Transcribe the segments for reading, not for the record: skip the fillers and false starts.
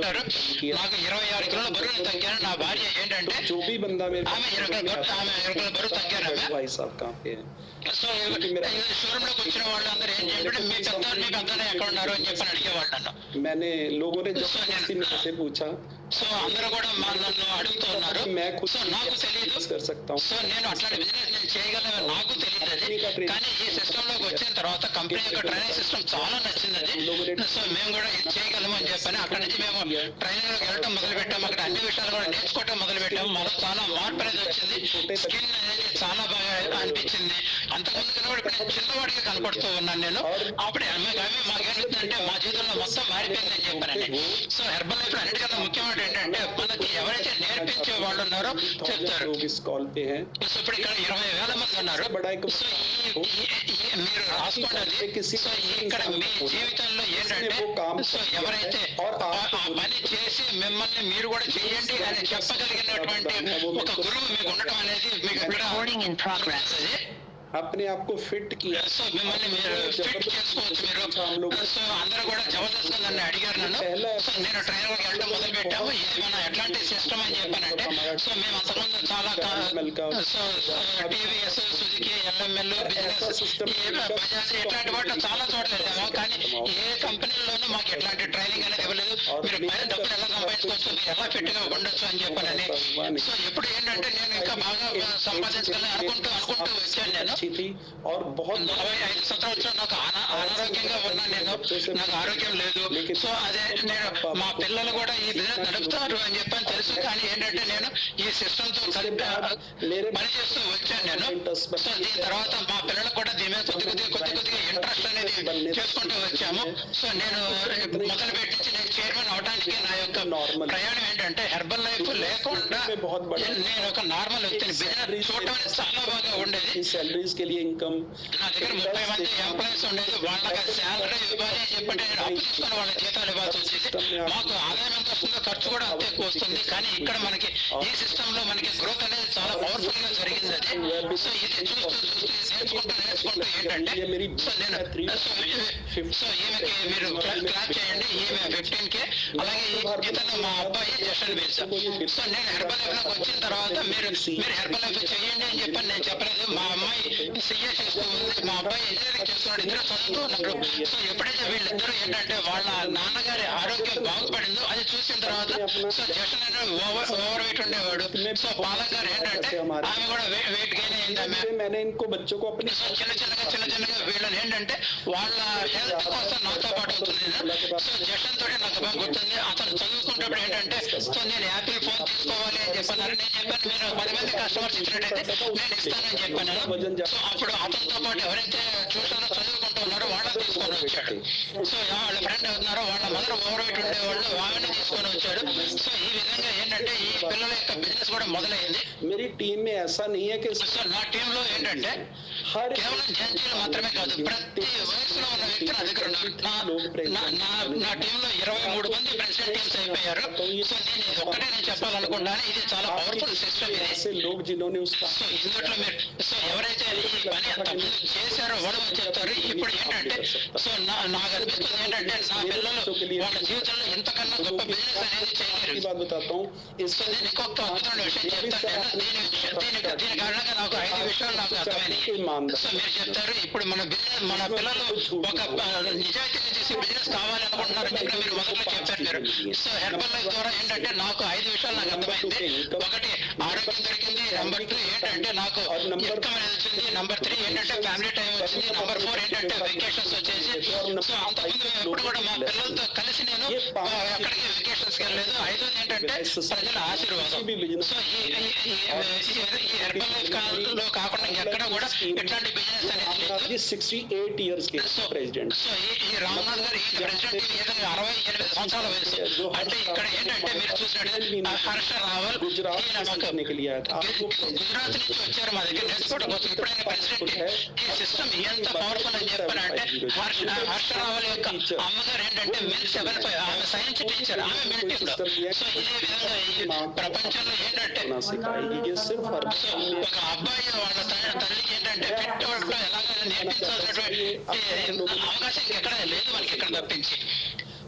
అంటారు, నాకు 26 కిలోల బరువును తగ్గాను. నా భార్య ఏంటంటే ఆమె 20 కిలోల బరువు తగ్గారు. సో షోరూంలోకి వచ్చిన వాళ్ళు అందరూ ఏం చెప్పారు, మీ పెద్దనే ఎక్కడ ఉన్నారు అని చెప్పని అడిగేవాళ్ళు నన్ను. సో అందరూ కూడా నన్ను అడుగుతూ ఉన్నారు. సో నాకు తెలియదు, సో నేను అట్లాంటి బిజినెస్ నేను చేయగలను నాకు తెలియదు అది. కానీ ఈ సిస్టమ్ లోకి వచ్చిన తర్వాత కంపెనీ యొక్క ట్రైనింగ్ సిస్టమ్ చాలా నచ్చింది అది. సో మేము కూడా ఇది చేయగలము అని చెప్పని అక్కడి నుంచి మేము ట్రైనింగ్ లోకి వెళ్ళటం మొదలు పెట్టాము. అక్కడ అన్ని విషయాలు కూడా నేర్చుకోవటం మొదలు పెట్టాము. మాలో చాలా మార్పు అనేది వచ్చింది. స్కిన్ అనేది చాలా బాగా అనిపించింది. అంతకుముందు కూడా ఇప్పుడు నేను చిన్నవాడిగా కనపడుతూ ఉన్నాను నేను. అప్పుడే మాకేంటంటే మా జీవితంలో మొత్తం మారిపోయిందని చెప్పానండి. సో హెర్బల్ లైఫ్ లో అన్నిటికన్నా ముఖ్యమైన ఏంటంటే మనకి ఎవరైతే నేర్పించే వాళ్ళు ఉన్నారో చెప్తారు. సో ఇప్పుడు ఇక్కడ 20,000 మంది ఉన్నారు. సో మీరు రాసుకోండి. సో ఇక్కడ మీ జీవితంలో ఏంటంటే సో ఎవరైతే ఆ పని చేసి మిమ్మల్ని మీరు కూడా చేయండి అని చెప్పగలిగినటువంటి ఒక గురువు మీకు ఉండటం అనేది మీకు ఇక్కడ अपने आप को फिट किया. సో మిమ్మల్ని మీరు ఫిట్ చేసుకోవచ్చు మీరు. సో అందరూ కూడా జబర్దస్త్ గా నన్ను అడిగారు నన్ను. సో నేను ట్రైనర్ వెళ్ళడం మొదలు పెట్టాము. ఇది మన ఎట్లాంటి సిస్టమ్ అని చెప్పానంటే, సో మేము అంతకుముందు చాలా so TVS, Suzuki, LML, business, Bajaj ఇట్లాంటి వాటిలో చాలా చోట్ల వెళ్ళాము. కానీ ఏ కంపెనీలోనూ మాకు ఎట్లాంటి ట్రైనింగ్ అనేది ఇవ్వలేదు. మీరు పైన డబ్బులు ఎలా సంపాదించుకోవచ్చు, మీరు ఎలా ఫిట్ గా ఉండొచ్చు అని చెప్పానని. సో ఎప్పుడు ఏంటంటే నేను ఇంకా బాగా సంపాదించగలను అనుకుంటూ వచ్చాను నేను. और बहुत 45 సంవత్సరాలు నాకు అనారోగ్యంగా ఉన్నాను నేను. నాకు ఆరోగ్యం లేదు. సో అదే నేను మా పిల్లలు కూడా ఈ బిజినెస్ నడుపుతారు అని చెప్పని తెలుసు. కానీ ఏంటంటే నేను ఈ సిస్టమ్ తో పనిచేస్తూ వచ్చాను నేను. సో దీని తర్వాత మా పిల్లలకు కూడా దీని మీద కొద్దిగా ఇంట్రెస్ట్ అనేది చేసుకుంటూ వచ్చాము. సో నేను మొదలు పెట్టించి నేను చైర్మన్ అవడానికి నా యొక్క ప్రయాణం ఏంటంటే హెర్బల్ లైఫ్ లేకుండా నేను ఒక నార్మల్ వ్యక్తిని. బిజినెస్ చూడటానికి చాలా బాగా ఉండేది. నా దగ్గర 30 మంది ఎంప్లాయీస్ ఉండేది. వాళ్ళకి శాలరీ ఇవ్వాలి అని చెప్పంటే నేను అప్పు తీసుకొని వాళ్ళ జీతాలు ఇవ్వాల్సి వచ్చేది. మాకు ఆదాయం ఎంత వస్తుందో ఖర్చు కూడా అంతే ఎక్కువ వస్తుంది. కానీ ఇక్కడ మనకి ఈ సిస్టమ్ లో మనకి గ్రోత్ అనేది చాలా పవర్ఫుల్ గా జరిగింది అది. సో ఇది చూస్తూ నేర్చుకుంటూ ఏంటంటే సో నేను సో ఈమెకి మీరు క్లాప్ చేయండి. ఈమె 15K. అలాగే ఇతను మా అబ్బాయి జషన్ మీర్జా. సో నేను హెర్బల్ లైఫ్ లోకి వచ్చిన తర్వాత మీరు హెర్బల్ లైఫ్ చేయండి అని చెప్పని నేను చెప్పలేదు. మా అమ్మాయి సిఏ చేస్తూ ఉంది, మా అబ్బాయి ఇంజనీరింగ్ చేస్తున్నాడు. ఇద్దరు చదువుతూ ఉన్నారు. సో ఎప్పుడైతే వీళ్ళిద్దరూ ఏంటంటే వాళ్ళ నాన్నగారి ఆరోగ్యం బాగుపడిందో అది చూసిన తర్వాత సో జషన్ అనేది ఓవర్ వెయిట్ ఉండేవాడు. సో బాలక్ గారు ఏంటంటే ఆమె కూడా వెయిట్ గెయిన్ అయింది. ఆమె సో చిన్నగా వీళ్ళని ఏంటంటే వాళ్ళ హెల్త్ కోసం నాతో పాటు అవుతుంది. సో జషన్ తోటి నాకు బాగా గుర్తుంది. అతను చదువుకుంటప్పుడు ఏంటంటే సో నేను యాపిల్ ఫోన్ తీసుకోవాలి అని చెప్పన్నారు. నేను చెప్పాను మీరు 10 మంది కస్టమర్స్ ఇచ్చినట్టయితే నేను ఇస్తానని చెప్పాను. సో అప్పుడు అతనితో పాటు ఎవరైతే ట్యూషన్లో చదువుకుంటూ ఉన్నారో వాళ్ళని తీసుకొని వచ్చాడు. సో వాళ్ళ ఫ్రెండ్ ఉన్నారో వాళ్ళ మదర్ ఓవర్ వెయిట్ ఉండేవాళ్ళు ఆమెని తీసుకొని వచ్చాడు. సో ఈ విధంగా ఏంటంటే ఈ పిల్లల యొక్క బిజినెస్ కూడా మొదలైంది. సో నా టీమ్ లో ఏంటంటే కేవలం జెంట్స్ మాత్రమే కాదు, ప్రతి వయసులో ఉన్న వ్యక్తి నా దగ్గర ఉన్నారు. నా టీమ్ లో 23 మంది ప్రెసిడెంట్ టీమ్స్ అయిపోయారు. సో నేను ఒక్కటే నేను చెప్పాలనుకున్నాను, ఇది చాలా పవర్ఫుల్ సిస్టమ్ ఇది. సో ఇందులో మీరు సో ఎవరైతే ఈ పని అంత చేశారో వాళ్ళు చెప్తారు. ఇప్పుడు ఏంటంటే సో నాకు అనిపిస్తుంది ఏంటంటే నా పిల్లలు వాళ్ళ జీవితంలో ఎంతకన్నా గొప్ప బిజినెస్ అనేది చేయలేరు. సో నేను ఇంకొక అద్భుతమైన విషయం చెప్తాను. దీని కారణంగా నాకు 5 విషయాలు నాకు అర్థమైనవి. సో మీరు చెప్తారు ఇప్పుడు మన పిల్లలు ఒక నిజాయితీగా చేసే బిజినెస్ కావాలి అనుకుంటున్నారని చెప్పి మీరు మొదట్లో చెప్పారు మీరు. సో హెర్బల్ లైఫ్ ద్వారా ఏంటంటే నాకు 5 విషయాలు నాకు అర్థమైంది. ఒకటి ఆరోగ్యం దొరికింది. నెంబర్ 2 ఏంటంటే నాకు ఇన్కమ్ అనేది వచ్చింది. నెంబర్ 3 ఏంటంటే ఫ్యామిలీ టైం వచ్చింది. నెంబర్ 4 ఏంటంటే వెకేషన్స్ వచ్చేసి. సో అంతకుముందు మేము ఎప్పుడు కూడా మా పిల్లలతో కలిసి నేను ఎక్కడికి వెకేషన్స్ వెళ్ళలేదు. 5ది ఏంటంటే ప్రజల ఆశీర్వాదం. సో ఈ హెర్బల్ లైఫ్ లో కాకుండా ఎక్కడ కూడా ఎట్లాంటి బిజినెస్ అనేది లేదు. 68 years సో ఈ రామ్నాథ్ గారు ఈ ప్రెసిడెంట్ 68 సంవత్సరాల వయసు. అంటే ఇక్కడ ఏంటంటే మీరు చూసినట్టు హర్ష రావల్ గుజరాత్ నుంచి వచ్చారు మా దగ్గర నేర్చుకోవడం కోసం. ఇప్పుడైనా ప్రెసిడెంట్ ఈ సిస్టమ్ ఎంత పవర్ఫుల్ అని చెప్పారంటే హర్ష రావల్ యొక్క అమ్మగారు ఏంటంటే మిల్ 75 ఆమె సైన్స్ టీచర్, ఆమె మిలిటరీలో. సో ఇదే విధంగా ఈ ప్రపంచంలో ఏంటంటే సో ఒక అబ్బాయి వాళ్ళ తల్లికి ఏంటంటే పెట్టుబడిలో ఎలాగ నేర్పించాల్సినటువంటి అవకాశం ఎక్కడ లేదు మనకి ఇక్కడ తప్పించి.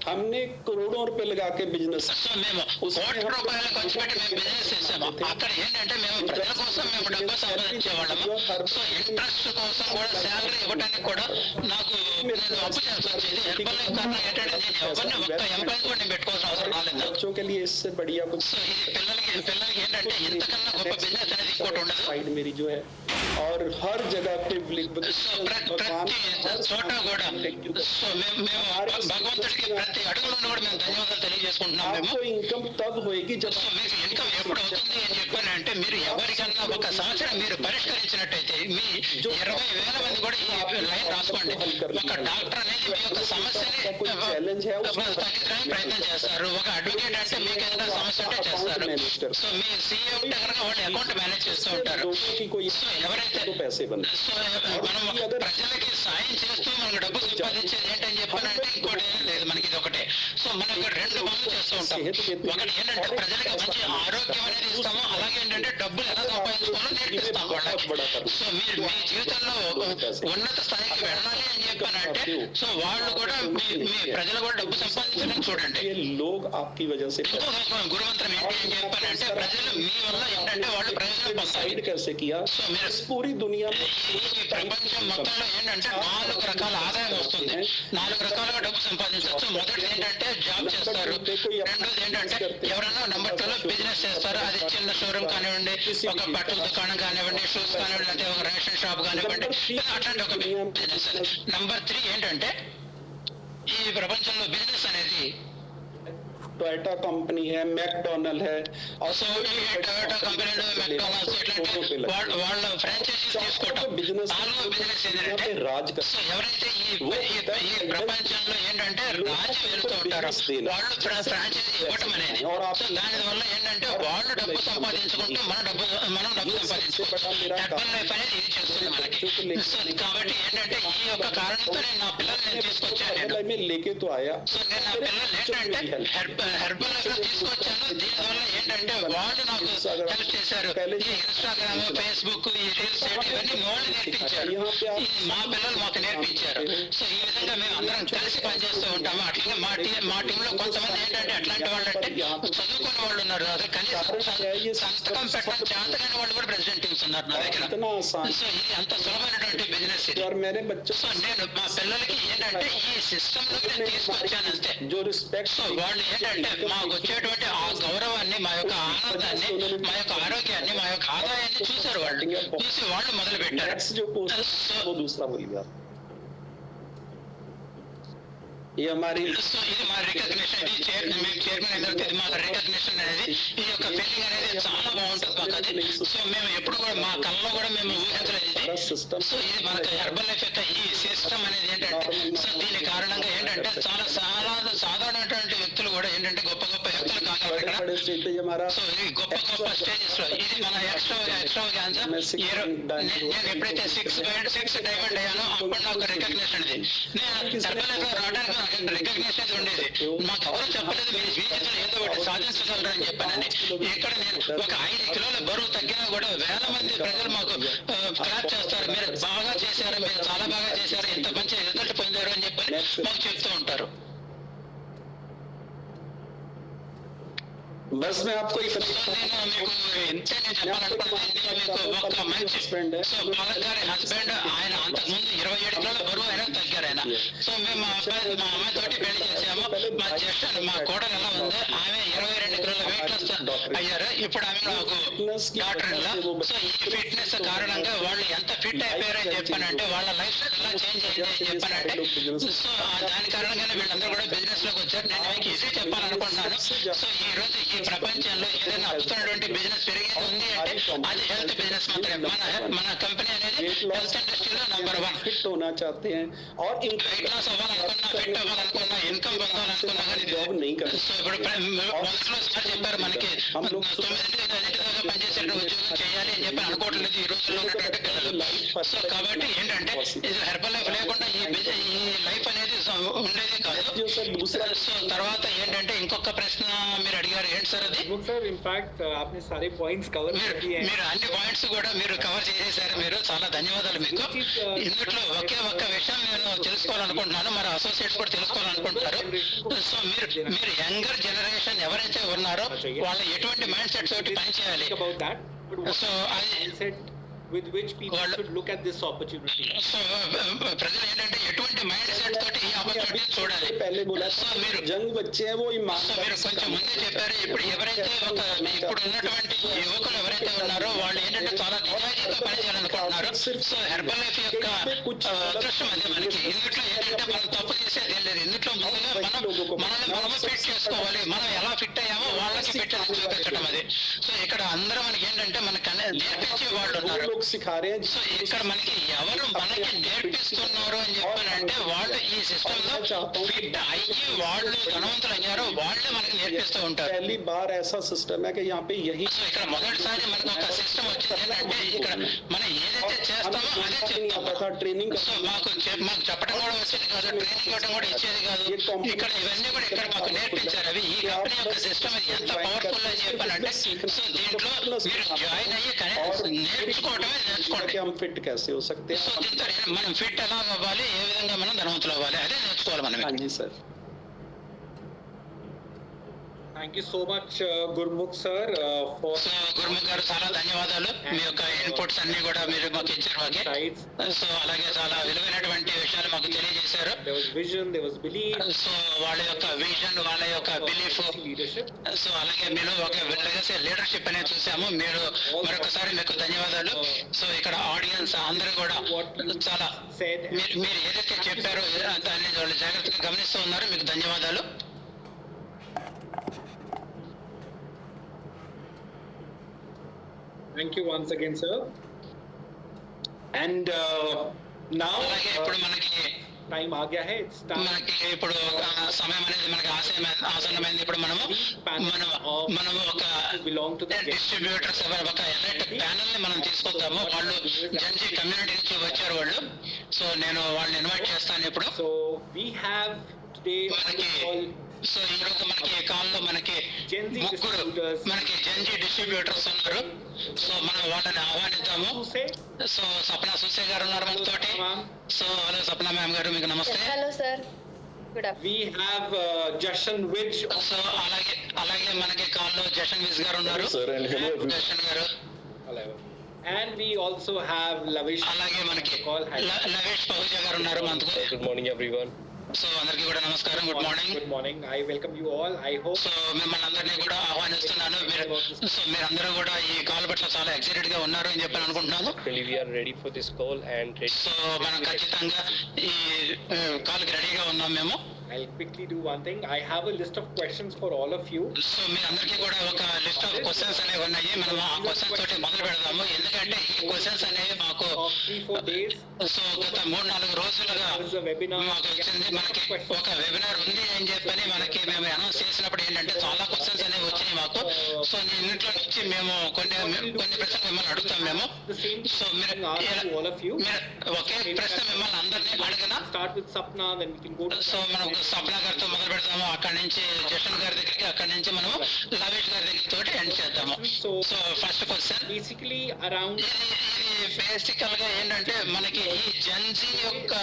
हमने करोड़ों रुपए लगा के बिजनेस సో మేము కోట్ల రూపాయలు ఖర్చు పెట్టి మేము బిజినెస్ చేసాము. అక్కడ ఏంటంటే మేము ప్రజల కోసం మేము డబ్బు సంపాదించే వాళ్ళము. సో ఇంట్రెస్ట్ కోసం కూడా శాలరీ ఇవ్వడానికి కూడా నాకు నేను అప్పు చేయాల్సి వచ్చేది. హెర్బల్ లైఫ్ కారణం ఏంటంటే నేను ఎవరిని ఒక్క ఎంప్లాయీ కూడా నేను పెట్టుకోవాల్సిన అవసరం రాలేదు నాకు. बच्चों के लिए इससे बढ़िया कुछ సో ఇది పిల్లలకి ఏంటంటే ఇంతకన్నా గొప్ప బిజినెస్ అనేది ఇంకోటి ఉండదు. साइड मेरी जो है और हर जगह पे సో ప్రతి చోట కూడా సో మేము భగవంతుడికి ప్రతి అడుగులోనూ కూడా మేము ధన్యవాదాలు తెలియజేసుకుంటున్నాం. మేము आपको इनकम तब होएगी जब సో మీకు ఇన్కమ్ ఎప్పుడు అవుతుంది అని చెప్పానంటే మీరు ఎవరికన్నా ఒక సమస్యను మీరు పరిష్కరించినట్టయితే మీ 20,000 మంది కూడా ఈ లైన్ రాసుకోండి. ఒక డాక్టర్ అనేది మీ యొక్క సమస్యని తగ్గించడానికి ప్రయత్నం చేస్తారు. ఒక అడ్వకేట్ అంటే మీకు ఏదైనా సమస్య ఉంటే చేస్తారు. సో మీ సీఏ ఉంటే కనుక వాళ్ళు అకౌంట్ మేనేజ్ చేస్తూ ఉంటారు. సో ఎవరైతే సో మనం ప్రజలకి సాయం చేస్తూ మనకు డబ్బు సంపాదించేది ఏంటని చెప్పానంటే ఇంకోటి ఏం లేదు, మనకి ఇది ఒకటే. సో మనం ఇక్కడ రెండు పనులు చేస్తూ ఉంటాం. ఒకటి ఏంటంటే ప్రజలకి మంచి ఆరోగ్యం అనేది ఇస్తాము, అలాగే ఏంటంటే డబ్బులు ఎలా సంపాదించుకోవాలో నేర్పిస్తాం వాళ్ళకి. సో మీరు మీ జీవితంలో ఉన్నత స్థాయికి వెళ్ళాలి అని చెప్పానంటే సో వాళ్ళు కూడా మీ ప్రజలు కూడా డబ్బు సంపాదించడానికి చూడండి. ये लोग आपकी वजह से ఇంకొక గురుమంత్రం ఏంటి అని చెప్పానంటే ప్రజలు మీ వల్ల ఏంటంటే వాళ్ళు ప్రయోజనం పొందాలి. साइड कैसे किया సో మీరు पूरी दुनिया में ఈ ప్రపంచం మొత్తంలో ఏంటంటే 4 రకాల ఆదాయం వస్తుంది. 4 రకాలుగా డబ్బు సంపాదించవచ్చు. మొదటిది ఏంటంటే జాబ్ చేస్తారు. రెండోది ఏంటంటే ఎవరైనా నెంబర్ 2లో బిజినెస్ చేస్తారు. అది చిన్న షోరూమ్ కానివ్వండి, ఒక బట్టల దుకాణం కానివ్వండి, షూస్ కానివ్వండి, అంటే ఒక రేషన్ షాప్ కానివ్వండి, అట్లాంటి ఒక బిజినెస్. నెంబర్ 3 ఏంటంటే ఈ ప్రపంచంలో బిజినెస్ అనేది टोयोटा कंपनी है, मैकडोनल्ड है और సో ఈ టొయోటా కంపెనీలు, మెక్డానల్డ్స్ ఇట్లాంటి వాళ్ళ ఫ్రాంచైజీస్ తీసుకోవడం. 4వ బిజినెస్ ఏంటంటే राज का సో ఎవరైతే ఈ ప్రపంచంలో ఏంటంటే రాజు వెళ్తూ ఉంటారో వాళ్ళు ఫ్రాంచైజీ ఇవ్వటం అనేది. సో దాని వల్ల ఏంటంటే వాళ్ళు డబ్బు సంపాదించుకుంటూ మనం డబ్బు సంపాదించుకుంటాం. హెర్బల్ లైఫ్ అనేది ఇది చేస్తుంది మనకి. సో కాబట్టి ఏంటంటే ఈ యొక్క కారణంతో నేను నా పిల్లల్ని నేను తీసుకొచ్చాను. నేను में लेके तो आया సో నేను నా పిల్లలు ఏంటంటే హెర్బల్ లైఫ్ లో తీసుకొచ్చాను. దీనివల్ల ఏంటంటే వాళ్ళు నాకు హెల్ప్ చేశారు. ఈ ఇన్స్టాగ్రామ్, ఫేస్బుక్, ఈ రీల్స్ ఇవన్నీ వాళ్ళు నేర్పించారు. మా పిల్లలు మాకు నేర్పించారు. సో ఈ విధంగా మేము అందరం కలిసి పనిచేస్తూ ఉంటాము. అట్లాగే మా టీంలో కొంతమంది ఏంటంటే అట్లాంటి వాళ్ళు అంటే చదువుకున్న వాళ్ళు ఉన్నారు. అదే కనీసం సంతకం పెట్టడం చేతగాని వాళ్ళు కూడా ప్రెసిడెంట్ టీమ్స్ ఉన్నారు నా దగ్గర. इतना आसान సో ఇది అంత సులభమైనటువంటి బిజినెస్ ఇది. और मेरे बच्चों సో నేను మా పిల్లలకి ఏంటంటే ఈ సిస్టమ్ లో నేను తీసుకొచ్చాను అంతే. जो रिस्पेक्ट సో వాళ్ళు ఏంటంటే మాకు వచ్చేటువంటి ఆ గౌరవాన్ని, మా యొక్క ఆనందాన్ని, మా యొక్క ఆరోగ్యాన్ని, మా యొక్క ఆదాయాన్ని చూశారు. వాళ్ళు చూసి వాళ్ళు మొదలు పెట్టారు. जो पोस्ट वो दूसरा बोलिएगा ये हमारी సో ఇది మా రికగ్నిషన్. ఇది మేము చైర్మన్ అయిన తర్వాత ఇది మా రికగ్నిషన్ అనేది, ఈ యొక్క ఫీలింగ్ అనేది చాలా బాగుంటుంది మాకు అది. సో మేము ఎప్పుడు కూడా మా కళ్ళలో కూడా మేము ఊహించలేదు ఇది. సో ఇది మనకు హెర్బల్ లైఫ్ యొక్క ఈ సిస్టమ్ అనేది ఏంటంటే సో దీని కారణంగా ఏంటంటే చాలా సాధారణమైనటువంటి వ్యక్తులు కూడా ఏంటంటే గొప్ప గొప్ప వ్యక్తులు కానివ్వండి ఇక్కడ. సో ఇది గొప్ప గొప్ప స్టేజెస్ లో ఇది మన ఎక్స్ట్రావాగాన్సా. నేను ఎప్పుడైతే 6 డైమండ్ అయ్యానో అప్పుడు నాకు రికగ్నిషన్ ఇది. నేను హెర్బల్ లైఫ్ లో రావడానికి నాకు రికగ్నిషన్ ఉండేది. మాకు ఎవరు చెప్పలేదు మీరు జీవితంలో ఏదో ఒకటి సాధించగలరు అని చెప్పానని. ఇక్కడ నేను ఒక 5 కిలోల బరువు తగ్గినా కూడా వేల మంది ప్రజలు మాకు క్లాప్ చేస్తారు. మీరు బాగా చేశారు, మీరు చాలా బాగా చేశారు, ఎంత మంచి రిజల్ట్ పొందారు అని చెప్పి మాకు చెప్తూ ఉంటారు. बस मैं आपको సో నేను మీకు ఇంతే నేను చెప్పాలనుకుంటున్నాను. మీకు ఒక మంచి సో పవన్ గారి హస్బెండ్ ఆయన అంతకుముందు 27 కిలోల బరువు అయినా తగ్గారు ఆయన. సో మేము మా అమ్మాయి తోటి పెళ్లి చేసాము. మా జ్యేష్ఠ మా కోడలు ఎలా ఉంది, ఆమె 22 కిలోల వెయిట్ లాస్ అయ్యారు. ఇప్పుడు ఆమె నాకు డాక్టర్ ఇలా. సో ఈ ఫిట్నెస్ కారణంగా వాళ్ళు ఎంత ఫిట్ అయిపోయారో అని చెప్పానంటే వాళ్ళ లైఫ్ స్టైల్ ఎలా చేంజ్ అయింది అని చెప్పానంటే సో దాని కారణంగానే వీళ్ళందరూ కూడా బిజినెస్ లోకి వచ్చారు. నేను మీకు ఇది చెప్పాలనుకుంటున్నాను. సో ఈ రోజు ఈ ప్రపంచంలో ఏదైనా అద్భుతమైనటువంటి బిజినెస్ పెరిగేది ఉంది అంటే అది హెల్త్ బిజినెస్ మాత్రమే. మన కంపెనీ అనేది హెల్త్ ఇండస్ట్రీలో నెంబర్ 1. फिट होना चाहते हैं और వెయిట్ లాస్ అవ్వాలనుకున్నా, ఫిట్ అవ్వాలనుకున్నా, ఇన్కమ్ పొందాలనుకున్నా కానీ जॉब नहीं करते సో ఇప్పుడు మొదట్లో సార్ చెప్పారు మనకి 9 దాకా పనిచేసే ఉద్యోగం చేయాలి అని చెప్పి అనుకోవట్లేదు ఈ రోజుల్లో ఉన్నటువంటి పిల్లలు. సో కాబట్టి ఏంటంటే ఇది హెర్బల్ లైఫ్ లేకుండా ఈ లైఫ్ అనేది ఉండేది కాదు. సో తర్వాత ఏంటంటే ఇంకొక ప్రశ్న మీరు అడిగారు ఏంటి సార్ అది? सर इनफैक्ट आपने सारे पॉइंट्स कवर कर दिए हैं. మీరు అన్ని పాయింట్స్ కూడా మీరు కవర్ చేసేసారు. మీరు చాలా ధన్యవాదాలు మీకు. ఇందులో ఒకే ఒక్క విషయం నేను తెలుసుకోవాలనుకుంటున్నాను, మరి అసోసియేట్స్ కూడా తెలుసుకోవాలనుకుంటారు. సో మీరు యంగర్ జనరేషన్ ఎవరైతే ఉన్నారో వాళ్ళ ఎటువంటి మైండ్ సెట్ తోటి పనిచేయాలి. About that, but what so అది mindset with which people should look at this opportunity. So ప్రజలు ఏంటంటే ఎటువంటి మైండ్ సెట్ తోటి ఈ ఆపర్చునిటీ చూడాలి. पहले बोला సో మీరు जंग बच्चे हैं वो సో ईमानदार మీరు కొంచెం ముందే చెప్పారు. ఇప్పుడు ఎవరైతే ఇప్పుడు ఉన్నటువంటి యువకులు ఎవరైతే ఉన్నారో వాళ్ళు ఏంటంటే చాలా నిజాయితీగా పనిచేయాలనుకుంటున్నారు. సో హెర్బల్ లైఫ్ యొక్క అదృష్టం అదే మనకి. ఇందులో ఏంటంటే మనం తప్పు చేసేది ఏం లేదు. ఇందులో ముందుగా మనల్ని మనము ఫిట్ చేసుకోవాలి. మనం ఎలా ఫిట్ అయ్యామో వాళ్ళకి ఫిట్ అని చూపించడం అది. సో ఇక్కడ అందరూ మనకి ఏంటంటే మనకి నేర్పించే వాళ్ళు ఉన్నారు. लोग सिखा रहे हैं సో ఇక్కడ మనకి ఎవరు మనకి నేర్పిస్తున్నారు అని చెప్పాలంటే వాళ్ళు ఈ సిస్టమ్ లో ఫిట్ అయ్యి వాళ్ళు ధనవంతులు అయ్యారో వాళ్ళే మనకి నేర్పిస్తూ ఉంటారు. पहली बार ऐसा सिस्टम है कि यहाँ पे यही సో ఇక్కడ మొదటిసారి మనకు ఒక సిస్టమ్ వచ్చింది ఏంటంటే ఇక్కడ మనం ఏదైతే చేస్తామో అదే చెప్తాము. था ट्रेनिंग సో మాకు చెప్పడం కూడా వచ్చేది కాదు, ట్రైనింగ్ ఇవ్వడం కూడా ఇచ్చేది కాదు. ఇక్కడ ఇవన్నీ కూడా ఇక్కడ మాకు నేర్పించారు. అవి ఈ కంపెనీ యొక్క సిస్టమ్ ఇది ఎంత పవర్ఫుల్ అని చెప్పాలంటే సో దీంట్లో మీరు జాయిన్ అయ్యి నేర్చుకోవడమే నేర్చుకోండి. हम फिट कैसे हो सकते సో हैं. దీంతో మనం ఫిట్ ఎలా అవ్వాలి, ఏ విధంగా మనం ధనవంతులు అవ్వాలి అదే నేర్చుకోవాలి మనం. हाँ जी sir. Thank you so much, Gurmukh sir, for so Gurmukh గారు చాలా ధన్యవాదాలు. మీ యొక్క ఇన్పుట్స్ అన్ని కూడా మీరు మాకు ఇచ్చారు. మాకు insights. సో అలాగే చాలా విలువైనటువంటి విషయాలు మాకు తెలియజేశారు. There was vision, there was belief, so వాళ్ళ యొక్క విజన్, వాళ్ళ యొక్క బిలీఫ్, leadership. సో అలాగే మీరు ఒక లెగసీ లీడర్షిప్ అనేది చూసాము. మీరు మరొకసారి మీకు ధన్యవాదాలు. సో ఇక్కడ ఆడియన్స్ అందరూ కూడా చాలా Said మీరు ఏదైతే చెప్పారో దాన్ని వాళ్ళు జాగ్రత్తగా గమనిస్తూ ఉన్నారు. మీకు ధన్యవాదాలు. thank you once again, sir. And now అలాగే ఇప్పుడు మనకి Time आ गया है. It's time. మనకి ఇప్పుడు సమయం అనేది మనకి ఆసన్నమైంది. ఇప్పుడు మనము ఒక belong to the డిస్ట్రిబ్యూటర్స్ ఒక ఎలైట్ ప్యానల్ ని మనం తీసుకొద్దాము. వాళ్ళు జంజీ కమ్యూనిటీ నుంచి వచ్చారు వాళ్ళు. సో నేను వాళ్ళని ఇన్వైట్ చేస్తాను ఇప్పుడు. So we have today మనకి సో ఈ రోజు మనకి ఈ కాల్లో మనకి Gen Z ముగ్గురు distributors. మనకి జంజీ డిస్ట్రిబ్యూటర్స్ ఉన్నారు. సో మనం వాళ్ళని ఆహ్వానిద్దాము. who say so Sapna SUSE గారు ఉన్నారు మనతోటి. సో హలో సప్నా మ్యామ్ గారు, మీకు నమస్తే. Hello sir, good we have Jashan Vij. So అలాగే మనకి కాల్లో జషన్ విజ్ గారు ఉన్నారు. జషన్ గారు. Hello. And we also have Lavish. అలాగే మనకి లవేష్ పహుజా గారు ఉన్నారు మనకు. Good morning, everyone. సో అందరికీ కూడా నమస్కారం. Good morning. Good morning. I welcome you all. I hope so మిమ్మల్ని అందరినీ కూడా ఆహ్వానిస్తున్నాను. మీరందరూ కూడా ఈ కాల్ పట్ల చాలా ఎక్సైటెడ్ గా ఉన్నారు అని చెప్పి అనుకుంటున్నాను. Really, we are ready for this call and ready. So మనం ఖచ్చితంగా ఈ కాల్కి రెడీగా ఉన్నాం మేము. I'll quickly do one thing. I have a list of questions for all of you. So మీ అందరికీ కూడా ఒక లిస్ట్ ఆఫ్ క్వశ్చన్స్ అనేవి ఉన్నాయి. మనం ఆ క్వశ్చన్స్ తోటి మొదలు పెడదాము. ఎందుకంటే ఈ క్వశ్చన్స్ అనేవి మాకు Of 3-4 days, సో గత 3-4 రోజులుగా there is a webinar. మాకు వచ్చింది. మనకి ఒక వెబినార్ ఉంది అని చెప్పని మనకి మేము అనౌన్స్ చేసినప్పుడు ఏంటంటే చాలా క్వశ్చన్స్ అనేవి వచ్చినాయి మాకు. సో ఇంట్లో నుంచి మేము కొన్ని ప్రశ్నలు మిమ్మల్ని అడుగుతాం మేము. The same సో మీరు thing to all of you. ఒకే ప్రశ్న మిమ్మల్ని అందరినీ అడగనా? Start with Sapna, then we can go to so మనం సప్నా గారితో మొదలు పెడతాము. అక్కడి నుంచి జషన్ గారి దగ్గరికి, అక్కడి నుంచి మనం లవేష్ గారి దగ్గర తోటి ఎండ్ చేద్దాము. So first question basically around ఇది బేసికల్ గా ఏంటంటే మనకి ఈ జెన్జీ యొక్క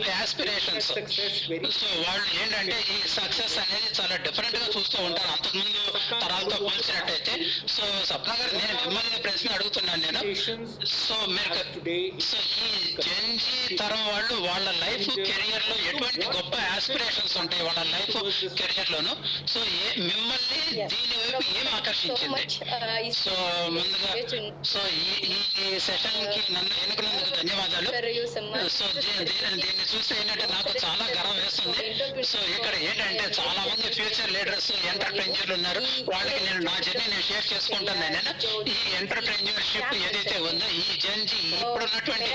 యాస్పిరేషన్స్. success very సో వాళ్ళు ఏంటంటే ఈ సక్సెస్ అనేది చాలా డిఫరెంట్ గా చూస్తూ ఉంటారు అంతకుముందు తరాలతో పోల్చినట్టయితే. సో సప్నా గారు, నేను మిమ్మల్ని ప్రశ్న అడుగుతున్నాను నేను. patients సో మీరు as today సో ఈ జెన్జీ తరం వాళ్ళు వాళ్ళ లైఫ్ కెరియర్ లో ఎటువంటి గొప్ప ఆస్పిరేషన్స్ ఉంటాయి వాళ్ళ లైఫ్ కెరియర్ లోను. సో మిమ్మల్ని దీని వైపు ఏం ఆకర్షించింది? సో ముందుగా సో ఈ సెషన్ కి నన్ను ఎన్నుకున్నందుకు ధన్యవాదాలు. సో దీన్ని చూస్తే ఏంటంటే నాకు చాలా గర్వం వేస్తుంది. సో ఇక్కడ ఏంటంటే చాలా మంది ఫ్యూచర్ లీడర్స్, ఎంటర్ప్రెన్యూర్లు ఉన్నారు. వాళ్ళకి నేను నా జర్నీ నేను షేర్ చేసుకుంటాను. నేను ఈ ఎంటర్ప్రెన్యూర్షిప్ ఏదైతే ఉందో ఈ జెన్జీ ఇప్పుడున్నటువంటి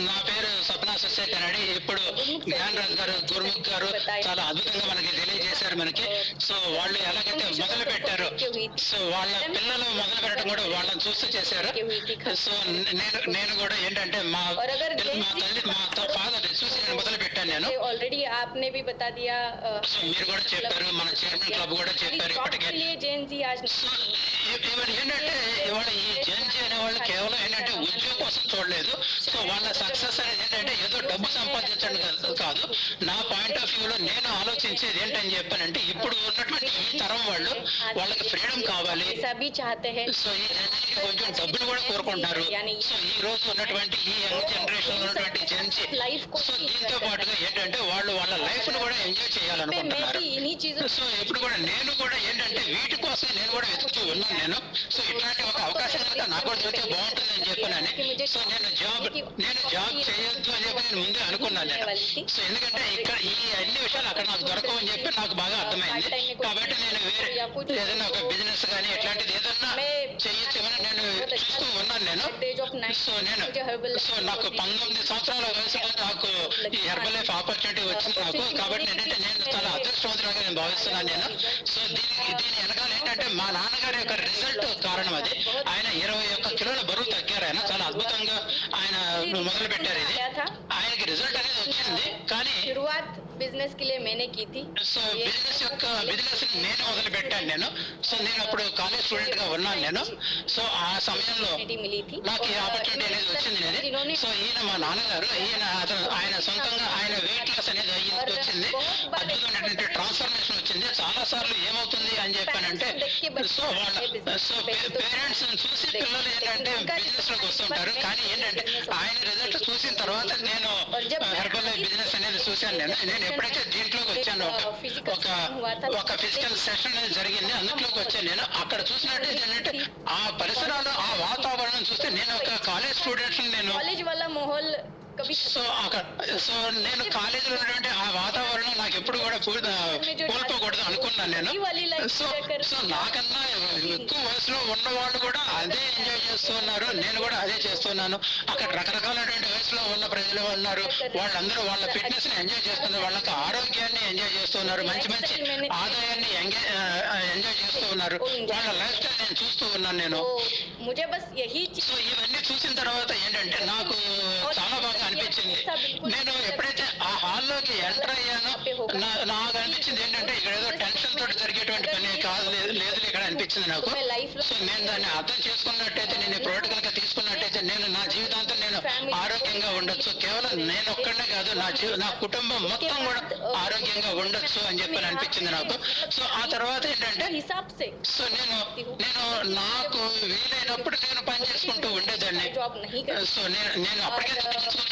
నా పేరు సప్నా సుసే కనడి. ఇప్పుడు జ్ఞాన్ రాజ్ గారు, గురుముఖ్ గారు చాలా అద్భుతంగా మనకి తెలియజేశారు మనకి. సో వాళ్ళు ఎలాగైతే మొదలు పెట్టారు, సో వాళ్ళ పిల్లలు మొదలు పెట్టడం కూడా వాళ్ళని చూస్తూ చేశారు. సో నేను కూడా ఏంటంటే మా ఫాదర్ చూసి నేను మొదలు పెట్టాను. పెట్టాను నేను. ऑलरेडी आपने भी बता दिया సో మీరు కూడా చెప్పారు, మన చైర్మన్ క్లబ్ కూడా చెప్పారు ఇప్పటికే. जेन जी आज సో ఇవాళ ఏంటంటే ఇవాళ ఈ జెన్జీ అనే వాళ్ళు కేవలం ఏంటంటే ఉద్యోగం కోసం చూడలేదు. సో వాళ్ళ సక్సెస్ అనేది ఏంటంటే ఏదో డబ్బు సంపాదించడం కాదు. నా పాయింట్ ఆఫ్ వ్యూలో నేను ఆలోచించేది ఏంటని చెప్పానంటే ఇప్పుడు ఉన్నటువంటి ఈ తరం వాళ్ళు వాళ్ళకి ఫ్రీడమ్ కావాలి. सभी चाहते हैं సో ఈ జెన్జీకి కొంచెం డబ్బులు కూడా కోరుకుంటారు. సో ఈ రోజు ఉన్నటువంటి ఈ యంగ్ జనరేషన్ ఉన్నటువంటి జెన్జీ సో దీంతో పాటుగా ఏంటంటే వాళ్ళు వాళ్ళ లైఫ్ ను కూడా ఎంజాయ్ చేయాలనుకుంటున్నారు. इन्हीं चीजों సో ఎప్పుడు కూడా నేను కూడా ఏంటంటే వీటి కోసం నేను కూడా వెతుకుతూ ఉన్నాను నేను. సో ఇట్లాంటి ఒక అవకాశం కనుక నాకు కూడా దొరికితే బాగుంటుంది అని చెప్పానని. సో నేను జాబ్ చేయొద్దు అని చెప్పి నేను ముందే అనుకున్నాను నేను. సో ఎందుకంటే ఇక్కడ ఈ అన్ని విషయాలు అక్కడ నాకు దొరకవు అని చెప్పి నాకు బాగా అర్థమైంది. కాబట్టి నేను వేరే ఏదైనా ఒక బిజినెస్ కానీ ఇట్లాంటిది ఏదన్నా చేయొచ్చేమని నేను చూస్తూ ఉన్నాను నేను. సో నాకు 19 సంవత్సరాల వయసులో నాకు ఈ హెర్బల్ లైఫ్ ఆపర్చునిటీ వచ్చింది నాకు. కాబట్టి ఏంటంటే నేను చాలా అదృష్టవంతులుగా నేను భావిస్తున్నాను నేను. సో దీని వెనకాల ఏంటంటే మా నాన్నగారి యొక్క రిజల్ట్ కారణం అది. ఆయన 21 కిలోల బరువు తగ్గారు. ఆయన చాలా అద్భుతంగా ఆయన మొదలు పెట్టారు ఇది. ఆయనకి రిజల్ట్ అనేది వచ్చింది. కానీ शुरुआत बिजनेस के लिए मैंने की थी. సో బిజినెస్ నేను మొదలు పెట్టాను నేను. సో నేను అప్పుడు కాలేజ్ స్టూడెంట్ గా ఉన్నాను నేను. సో ఆ సమయంలో मिली थी నాకు ఈ ఆపర్చునిటీ అనేది వచ్చింది అనేది. సో ఈయన మా నాన్నగారు ఆయన సొంతంగా ఆయన వెయిట్ లాస్ అనేది వచ్చింది. అద్భుతమైనటువంటి ట్రాన్స్ఫర్మేషన్ వచ్చింది. చాలా సార్లు ఏమవుతుంది అని చెప్పానంటే సో పేరెంట్స్ చూసి పిల్లలు ఏంటంటే బిజినెస్ లోకి వస్తుంటారు. కానీ ఏంటంటే ఆయన రిజల్ట్ చూసిన తర్వాత నేను హెర్బల్ లైఫ్ బిజినెస్ అనేది చూశాను నేను. ఎప్పుడైతే దీంట్లోకి వచ్చాను ఒక ఫిజికల్ సెషన్ అనేది జరిగింది, అందులోకి వచ్చాను నేను. అక్కడ చూసినట్టు ఏంటంటే ఆ పరిసరాలు ఆ వాతావరణం చూస్తే నేను ఒక కాలేజ్ స్టూడెంట్స్ నేను कॉलेज वाला माहौल कभी సో నేను కాలేజీలో ఉన్నటువంటి ఆ వాతావరణం నాకు ఎప్పుడు కూడా కోల్పోకూడదు అనుకున్నాను నేను. సో నాకన్నా ఎక్కువ వయసులో ఉన్న వాళ్ళు కూడా అదే ఎంజాయ్ చేస్తున్నారు, నేను కూడా అదే చేస్తున్నాను. అక్కడ రకరకాలైనటువంటి వయసులో ఉన్న ప్రజలు ఉన్నారు. వాళ్ళందరూ వాళ్ళ ఫిట్నెస్ ని ఎంజాయ్ చేస్తున్నారు, వాళ్ళకి ఆరోగ్యాన్ని ఎంజాయ్ చేస్తున్నారు, మంచి మంచి ఆదాయాన్ని ఎంజాయ్ చేస్తూ ఉన్నారు. వాళ్ళ లైఫ్ స్టైల్ నేను చూస్తూ ఉన్నాను నేను. సో ఇవన్నీ చూసిన తర్వాత ఏంటంటే నాకు చాలా బాగా అనిపించింది. నేను ఎప్పుడైతే ఆ హాల్లోకి ఎంటర్ అయ్యానో నాకు అనిపించింది ఏంటంటే ఇక్కడ ఏదో టెన్షన్ తోటి జరిగేటువంటి పని కాదు, లేదు ఇక్కడ అనిపించింది నాకు. సో నేను దాన్ని అర్థం చేసుకున్నట్టయితే, నేను ప్రోడక్ట్ కనుక తీసుకున్నట్టయితే నేను నా జీవితాంతం నేను ఆరోగ్యంగా ఉండొచ్చు. కేవలం నేను ఒక్కడనే కాదు, నా కుటుంబం మొత్తం కూడా ఆరోగ్యంగా ఉండొచ్చు అని చెప్పి అనిపించింది నాకు. సో ఆ తర్వాత ఏంటంటే సో నేను నాకు వీలైనప్పుడు నేను పని చేసుకుంటూ ఉండేదాన్ని. సో నేను అప్పటికే